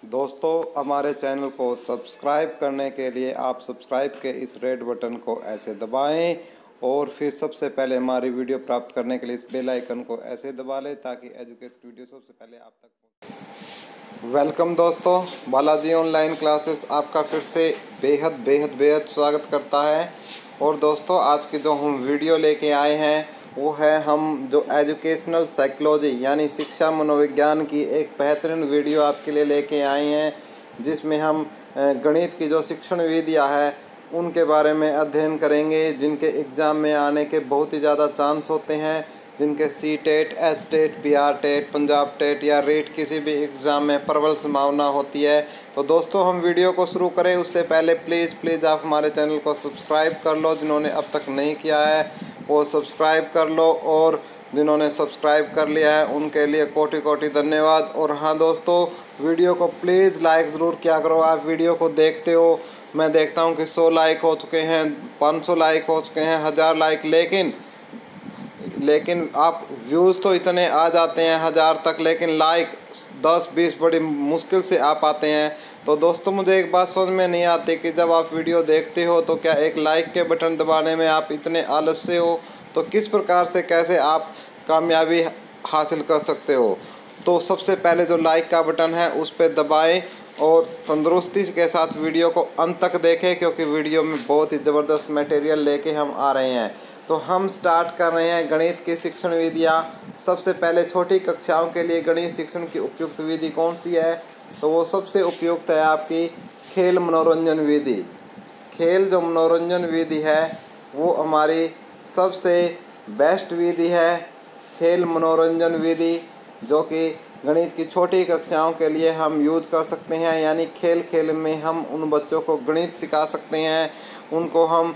दोस्तों, हमारे चैनल को सब्सक्राइब करने के लिए आप सब्सक्राइब के इस रेड बटन को ऐसे दबाएं और फिर सबसे पहले हमारी वीडियो प्राप्त करने के लिए इस बेल आइकन को ऐसे दबा लें ताकि एजुकेशन वीडियो सबसे पहले आप तक पहुंचे। वेलकम दोस्तों, बालाजी ऑनलाइन क्लासेस आपका फिर से बेहद स्वागत करता है। और दोस्तों, आज की जो हम वीडियो लेके आए हैं वो है हम जो एजुकेशनल साइकोलॉजी यानी शिक्षा मनोविज्ञान की एक बेहतरीन वीडियो आपके लिए लेके आए हैं, जिसमें हम गणित की जो शिक्षण विधियाँ है उनके बारे में अध्ययन करेंगे, जिनके एग्ज़ाम में आने के बहुत ही ज़्यादा चांस होते हैं, जिनके CTET, STET, PR TET, Punjab TET या रीट किसी भी एग्ज़ाम में प्रबल संभावना होती है। तो दोस्तों, हम वीडियो को शुरू करें उससे पहले प्लीज़ आप हमारे चैनल को सब्सक्राइब कर लो। जिन्होंने अब तक नहीं किया है वो सब्सक्राइब कर लो, और जिन्होंने सब्सक्राइब कर लिया है उनके लिए कोटि धन्यवाद। और हाँ दोस्तों, वीडियो को प्लीज़ लाइक ज़रूर किया करो। आप वीडियो को देखते हो, मैं देखता हूँ कि 100 लाइक हो चुके हैं, 500 लाइक हो चुके हैं, 1000 लाइक, लेकिन आप व्यूज़ तो इतने आ जाते हैं 1000 तक, लेकिन लाइक 10-20 बड़ी मुश्किल से आ पाते हैं। तो दोस्तों, मुझे एक बात समझ में नहीं आती कि जब आप वीडियो देखते हो तो क्या एक लाइक के बटन दबाने में आप इतने आलस्य हो, तो किस प्रकार से कैसे आप कामयाबी हासिल कर सकते हो। तो सबसे पहले जो लाइक का बटन है उस पर दबाएं और तंदुरुस्ती के साथ वीडियो को अंत तक देखें, क्योंकि वीडियो में बहुत ही ज़बरदस्त मटेरियल लेके हम आ रहे हैं। तो हम स्टार्ट कर रहे हैं गणित की शिक्षण विधियाँ। सबसे पहले छोटी कक्षाओं के लिए गणित शिक्षण की उपयुक्त विधि कौन सी है, तो वो सबसे उपयुक्त है आपकी खेल मनोरंजन विधि। खेल जो मनोरंजन विधि है वो हमारी सबसे बेस्ट विधि है, खेल मनोरंजन विधि, जो कि गणित की छोटी कक्षाओं के लिए हम यूज कर सकते हैं। यानी खेल में हम उन बच्चों को गणित सिखा सकते हैं, उनको हम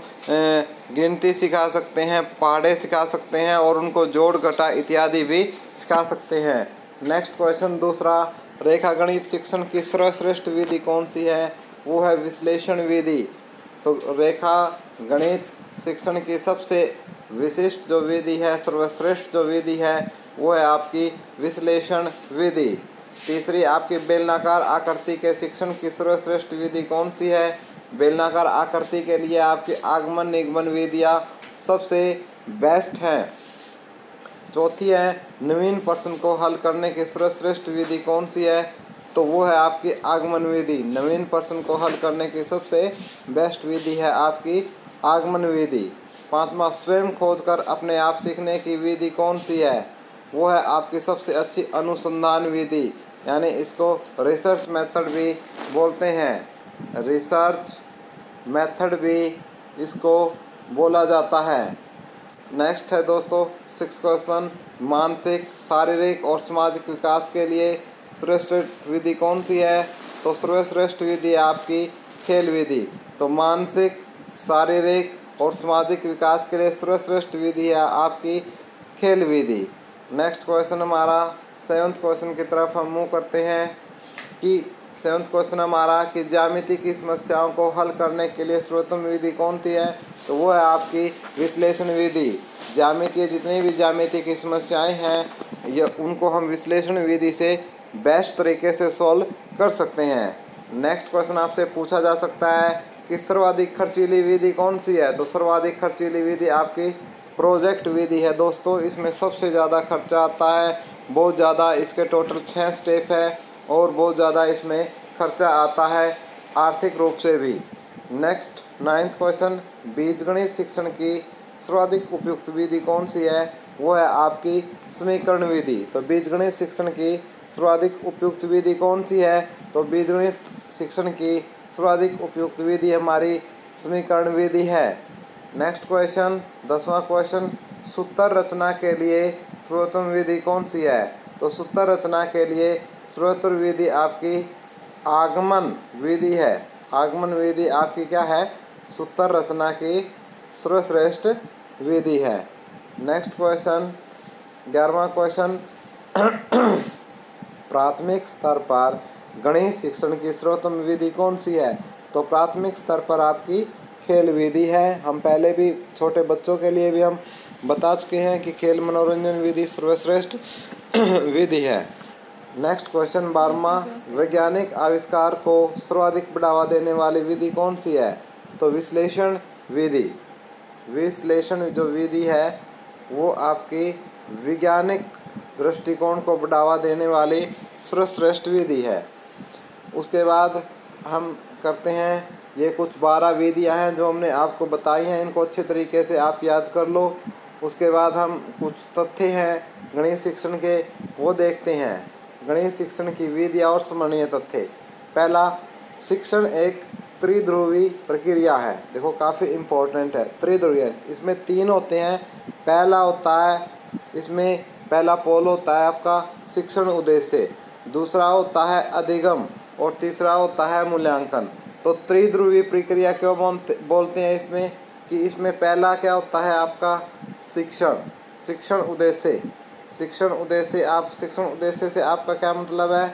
गिनती सिखा सकते हैं, पहाड़े सिखा सकते हैं और उनको जोड़ घटा इत्यादि भी सिखा सकते हैं। नेक्स्ट क्वेश्चन दूसरा, रेखा गणित शिक्षण की सर्वश्रेष्ठ विधि कौन सी है, वो है विश्लेषण विधि। तो रेखा गणित शिक्षण की सबसे विशिष्ट जो विधि है, सर्वश्रेष्ठ जो विधि है वो है आपकी विश्लेषण विधि। तीसरी आपकी बेलनाकार आकृति के शिक्षण की सर्वश्रेष्ठ विधि कौन सी है, बेलनाकार आकृति के लिए आपकी आगमन निगमन विधियाँ सबसे बेस्ट हैं। चौथी है नवीन प्रश्न को हल करने की सर्वश्रेष्ठ विधि कौन सी है, तो वो है आपकी आगमन विधि। नवीन प्रश्न को हल करने की सबसे बेस्ट विधि है आपकी आगमन विधि। पांचवा, स्वयं खोजकर अपने आप सीखने की विधि कौन सी है, वो है आपकी सबसे अच्छी अनुसंधान विधि, यानी इसको रिसर्च मेथड भी बोलते हैं, रिसर्च मेथड भी इसको बोला जाता है। नेक्स्ट है दोस्तों 6 क्वेश्चन, मानसिक, शारीरिक और सामाजिक विकास के लिए श्रेष्ठ विधि कौन सी है, तो सर्वश्रेष्ठ विधि आपकी खेल विधि। तो मानसिक, शारीरिक और सामाजिक विकास के लिए सर्वश्रेष्ठ विधि है आपकी खेल विधि। नेक्स्ट क्वेश्चन हमारा 7th क्वेश्चन की तरफ हम मूव करते हैं कि 7th क्वेश्चन हमारा कि ज्यामिति की समस्याओं को हल करने के लिए सर्वोत्तम विधि कौन सी है, तो वो है आपकी विश्लेषण विधि। ज्यामिति, जितनी भी ज्यामिति की समस्याएं हैं ये उनको हम विश्लेषण विधि से बेस्ट तरीके से सॉल्व कर सकते हैं। नेक्स्ट क्वेश्चन आपसे पूछा जा सकता है कि सर्वाधिक खर्चीली विधि कौन सी है, तो सर्वाधिक खर्चीली विधि आपकी प्रोजेक्ट विधि है। दोस्तों, इसमें सबसे ज़्यादा खर्चा आता है, बहुत ज़्यादा, इसके टोटल 6 स्टेप है और बहुत ज़्यादा इसमें खर्चा आता है आर्थिक रूप से भी। नेक्स्ट 9th क्वेश्चन, बीजगणित शिक्षण की सर्वाधिक उपयुक्त विधि कौन सी है, वो है आपकी समीकरण विधि। तो बीजगणित शिक्षण की सर्वाधिक उपयुक्त विधि कौन सी है, तो बीजगणित शिक्षण की सर्वाधिक उपयुक्त विधि हमारी समीकरण विधि है। नेक्स्ट क्वेश्चन 10वां क्वेश्चन, सूत्र रचना के लिए सर्वोत्तम विधि कौन सी है, तो सूत्र रचना के लिए सर्वोत्तम विधि आपकी आगमन विधि है। आगमन विधि आपकी क्या है, सूत्र रचना की सर्वश्रेष्ठ विधि है। नेक्स्ट क्वेश्चन 11वां क्वेश्चन, प्राथमिक स्तर पर गणित शिक्षण की सर्वोत्तम विधि कौन सी है, तो प्राथमिक स्तर पर आपकी खेल विधि है। हम पहले भी छोटे बच्चों के लिए भी हम बता चुके हैं कि खेल मनोरंजन विधि सर्वश्रेष्ठ विधि है। नेक्स्ट क्वेश्चन 12वां, वैज्ञानिक आविष्कार को सर्वाधिक बढ़ावा देने वाली विधि कौन सी है? तो विश्लेषण विधि। विश्लेषण जो विधि है वो आपकी वैज्ञानिक दृष्टिकोण को बढ़ावा देने वाली सर्वश्रेष्ठ विधि है। उसके बाद हम करते हैं, ये कुछ 12 विधियाँ हैं जो हमने आपको बताई हैं, इनको अच्छे तरीके से आप याद कर लो। उसके बाद हम कुछ तथ्य हैं गणित शिक्षण के वो देखते हैं। गणित शिक्षण की विधियाँ और स्मरणीय तथ्य। पहला, शिक्षण एक त्रिध्रुवी प्रक्रिया है। देखो काफ़ी इम्पोर्टेंट है, त्रिध्रुवीय। इसमें 3 होते हैं। पहला होता है, इसमें पहला पोल होता है आपका शिक्षण उद्देश्य, दूसरा होता है अधिगम और तीसरा होता है मूल्यांकन। तो त्रिध्रुवी प्रक्रिया क्यों बोलते हैं इसमें कि इसमें पहला क्या होता है आपका शिक्षण उद्देश्य। शिक्षण उद्देश्य से आपका क्या मतलब है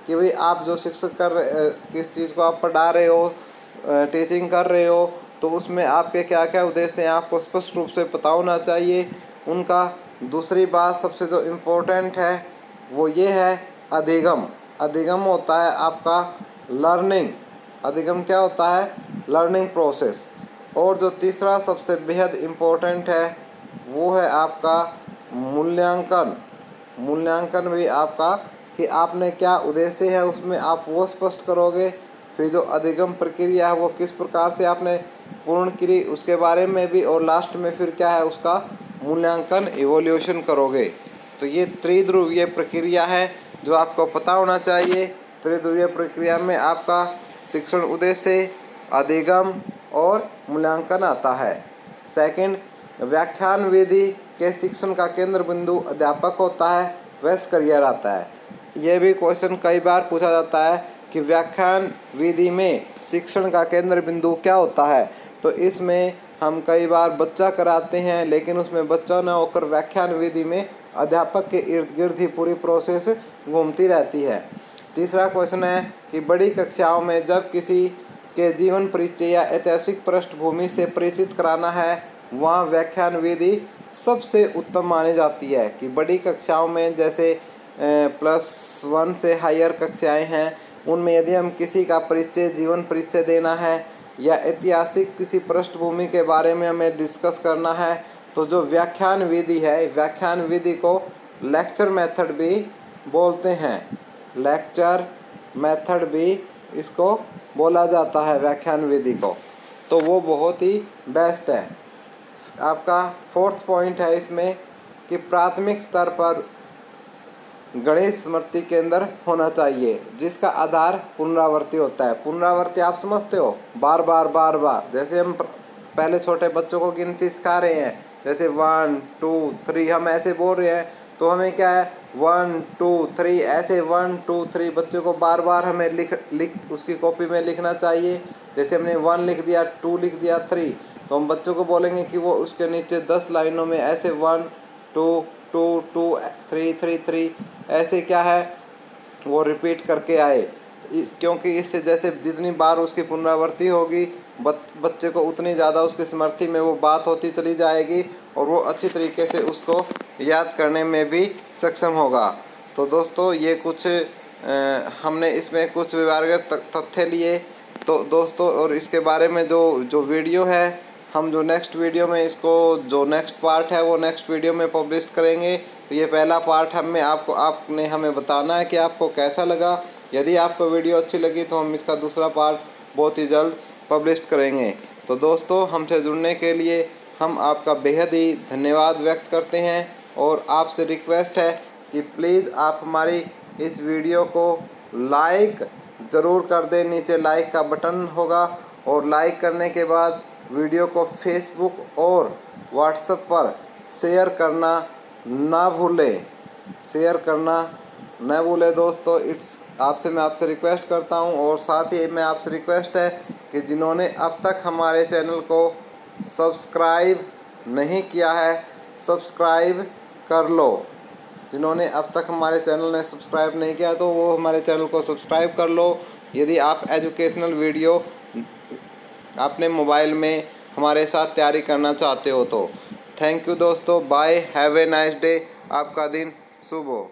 कि भाई आप जो शिक्षक कर रहे, किस चीज़ को आप पढ़ा रहे हो, टीचिंग कर रहे हो, तो उसमें आपके क्या क्या उद्देश्य हैं आपको स्पष्ट रूप से पता होना चाहिए उनका। दूसरी बात सबसे जो इम्पोर्टेंट है वो ये है अधिगम। अधिगम होता है आपका लर्निंग। अधिगम क्या होता है? Learning process. और जो तीसरा सबसे बेहद इम्पोर्टेंट है वो है आपका मूल्यांकन। मूल्यांकन भी आपका कि आपने क्या उद्देश्य है उसमें आप वो स्पष्ट करोगे। फिर जो अधिगम प्रक्रिया है वो किस प्रकार से आपने पूर्ण की उसके बारे में भी, और लास्ट में फिर क्या है उसका मूल्यांकन इवोल्यूशन करोगे। तो ये त्रिध्रुवीय प्रक्रिया है जो आपको पता होना चाहिए। त्रिध्रुवीय प्रक्रिया में आपका शिक्षण उद्देश्य, अधिगम और मूल्यांकन आता है। सेकंड, व्याख्यान विधि के शिक्षण का केंद्र बिंदु अध्यापक होता है, वयस्क करियर आता है। यह भी क्वेश्चन कई बार पूछा जाता है कि व्याख्यान विधि में शिक्षण का केंद्र बिंदु क्या होता है। तो इसमें हम कई बार बच्चा कराते हैं, लेकिन उसमें बच्चा न होकर व्याख्यान विधि में अध्यापक के इर्द गिर्द ही पूरी प्रोसेस घूमती रहती है। तीसरा क्वेश्चन है कि बड़ी कक्षाओं में जब किसी के जीवन परिचय या ऐतिहासिक पृष्ठभूमि से परिचित कराना है, वहाँ व्याख्यान विधि सबसे उत्तम मानी जाती है। कि बड़ी कक्षाओं में जैसे +1 से हायर कक्षाएं हैं, उनमें यदि हम किसी का परिचय, जीवन परिचय देना है या ऐतिहासिक किसी पृष्ठभूमि के बारे में हमें डिस्कस करना है, तो जो व्याख्यान विधि है, व्याख्यान विधि को लेक्चर मेथड भी बोलते हैं। लेक्चर मेथड भी इसको बोला जाता है व्याख्यान विधि को। तो वो बहुत ही बेस्ट है। आपका 4th पॉइंट है इसमें कि प्राथमिक स्तर पर गणित स्मृति केंद्र होना चाहिए, जिसका आधार पुनरावृत्ति होता है। पुनरावृत्ति आप समझते हो, बार बार। जैसे हम पहले छोटे बच्चों को गिनती सिखा रहे हैं, जैसे 1 2 3 हम ऐसे बोल रहे हैं, तो हमें क्या है 1 2 3 ऐसे 1 2 3 बच्चों को बार बार हमें लिख उसकी कॉपी में लिखना चाहिए। जैसे हमने 1 लिख दिया, 2 लिख दिया, 3, तो हम बच्चों को बोलेंगे कि वो उसके नीचे 10 लाइनों में ऐसे 1 2 2 2 3 3 3 ऐसे क्या है वो रिपीट करके आए। क्योंकि इससे जैसे जितनी बार उसकी पुनरावृत्ति होगी, बच्चे को उतनी ज़्यादा उसकी स्मृति में वो बात होती चली जाएगी और वो अच्छी तरीके से उसको याद करने में भी सक्षम होगा। तो दोस्तों ये कुछ हमने इसमें कुछ व्यवहारगत तथ्य लिए। तो दोस्तों और इसके बारे में जो वीडियो है, हम जो नेक्स्ट वीडियो में इसको जो नेक्स्ट पार्ट है वो नेक्स्ट वीडियो में पब्लिश करेंगे। तो ये पहला पार्ट आपने हमें बताना है कि आपको कैसा लगा। यदि आपको वीडियो अच्छी लगी तो हम इसका दूसरा पार्ट बहुत ही जल्द पब्लिश करेंगे। तो दोस्तों हमसे जुड़ने के लिए हम आपका बेहद ही धन्यवाद व्यक्त करते हैं और आपसे रिक्वेस्ट है कि प्लीज़ आप हमारी इस वीडियो को लाइक ज़रूर कर दें। नीचे लाइक का बटन होगा और लाइक करने के बाद वीडियो को फेसबुक और व्हाट्सएप पर शेयर करना ना भूलें। दोस्तों मैं आपसे रिक्वेस्ट करता हूं। और साथ ही मैं आपसे रिक्वेस्ट है कि जिन्होंने अब तक हमारे चैनल को सब्सक्राइब नहीं किया है, सब्सक्राइब कर लो। जिन्होंने अब तक हमारे चैनल ने सब्सक्राइब नहीं किया तो वो हमारे चैनल को सब्सक्राइब कर लो। यदि आप एजुकेशनल वीडियो अपने मोबाइल में हमारे साथ तैयारी करना चाहते हो तो। थैंक यू दोस्तों, bye, have a nice day. आपका दिन शुभ हो।